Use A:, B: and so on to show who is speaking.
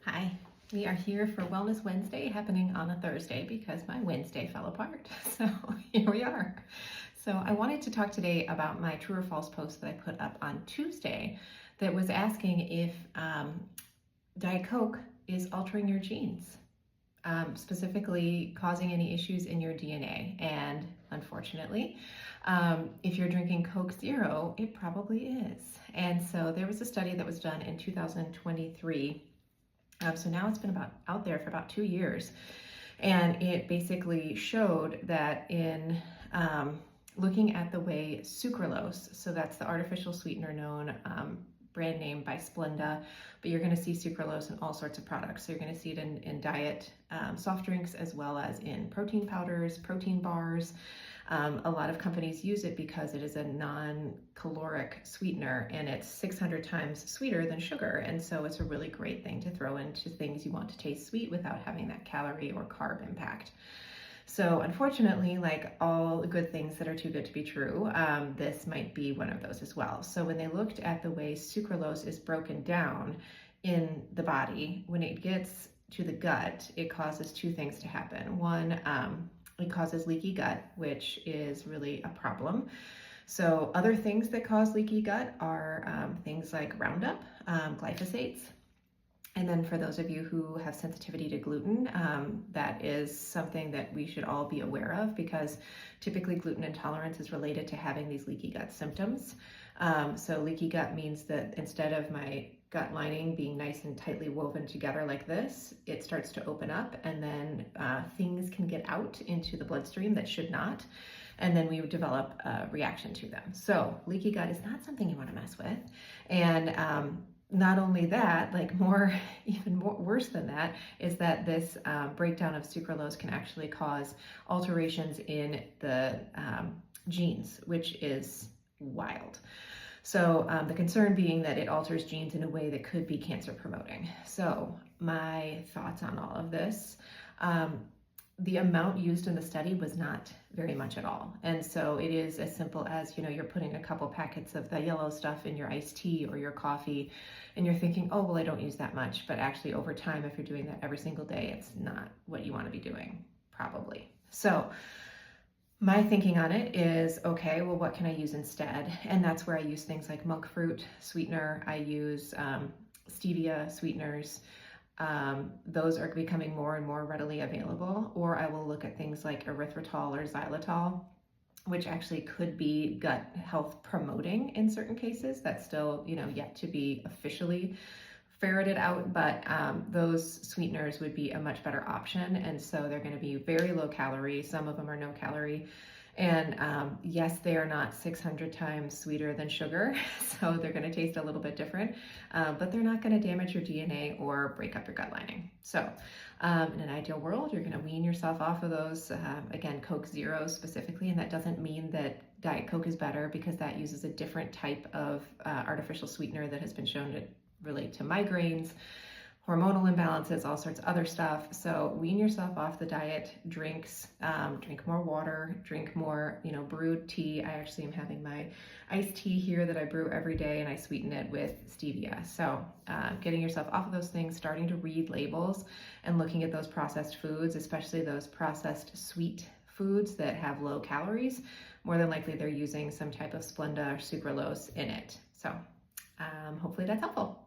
A: Hi, we are here for Wellness Wednesday happening on a Thursday because my Wednesday fell apart. So here we are. So I wanted to talk today about my true or false post that I put up on Tuesday that was asking if Diet Coke is altering your genes, specifically causing any issues in your DNA. And unfortunately, if you're drinking Coke Zero, it probably is. And so there was a study that was done in 2023. So now it's been out there for about 2 years, and it basically showed that in looking at the way sucralose, so that's the artificial sweetener known brand name by Splenda, but you're going to see sucralose in all sorts of products. So you're going to see it in diet soft drinks as well as in protein powders, protein bars. A lot of companies use it because it is a non-caloric sweetener and it's 600 times sweeter than sugar. And so it's a really great thing to throw into things you want to taste sweet without having that calorie or carb impact. So unfortunately, like all good things that are too good to be true, this might be one of those as well. So when they looked at the way sucralose is broken down in the body, when it gets to the gut, it causes two things to happen. One, it causes leaky gut, which is really a problem. So other things that cause leaky gut are things like Roundup, glyphosates. And then for those of you who have sensitivity to gluten, that is something that we should all be aware of because typically gluten intolerance is related to having these leaky gut symptoms. So leaky gut means that instead of my gut lining being nice and tightly woven together like this, it starts to open up and then things can get out into the bloodstream that should not. And then we would develop a reaction to them. So leaky gut is not something you want to mess with. And not only that, even worse than that, is that this breakdown of sucralose can actually cause alterations in the genes, which is wild. So the concern being that it alters genes in a way that could be cancer promoting. So my thoughts on all of this, the amount used in the study was not very much at all. And so it is as simple as, you're putting a couple packets of the yellow stuff in your iced tea or your coffee, and you're thinking, oh, well, I don't use that much. But actually over time, if you're doing that every single day, it's not what you want to be doing, probably. So my thinking on it is, okay, well, what can I use instead? And that's where I use things like monk fruit sweetener. I use stevia sweeteners. Those are becoming more and more readily available. Or I will look at things like erythritol or xylitol, which actually could be gut health promoting in certain cases. That's still, yet to be officially ferreted out, but those sweeteners would be a much better option. And so they're going to be very low calorie. Some of them are no calorie. And yes, they are not 600 times sweeter than sugar, so they're going to taste a little bit different, but they're not going to damage your DNA or break up your gut lining. So in an ideal world, you're going to wean yourself off of those, again, Coke Zero specifically, and that doesn't mean that Diet Coke is better because that uses a different type of artificial sweetener that has been shown to relate to migraines, hormonal imbalances, all sorts of other stuff. So wean yourself off the diet drinks, drink more water, drink more, brewed tea. I actually am having my iced tea here that I brew every day and I sweeten it with stevia. So getting yourself off of those things, starting to read labels and looking at those processed foods, especially those processed sweet foods that have low calories, more than likely they're using some type of Splenda or sucralose in it. So hopefully that's helpful.